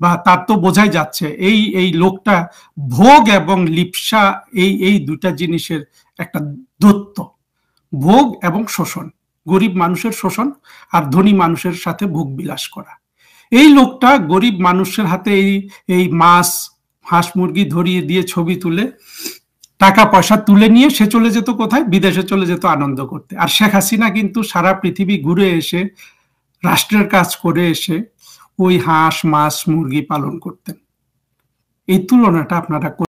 বা তার তো বোঝাই যাচ্ছে এই লোকটা ভোগ এবং লিপ্সা, এই দুটা জিনিসের একটা দৈত্য। ভোগ এবং শোষণ, গরিব মানুষের শোষণ আর ধনী মানুষের সাথে ভোগ বিলাস করা। এই লোকটা গরিব মানুষের হাতে এই মাছ, হাঁস, মুরগি ধরিয়ে দিয়ে ছবি তুলে টাকা পয়সা তুলে নিয়ে সে চলে যেত কোথায়? বিদেশে চলে যেত আনন্দ করতে। আর শেখ হাসিনা কিন্তু সারা পৃথিবী ঘুরে এসে, রাষ্ট্রের কাজ করে এসে ওই হাঁস, মাছ, মুরগি পালন করতেন। এই তুলনাটা আপনারা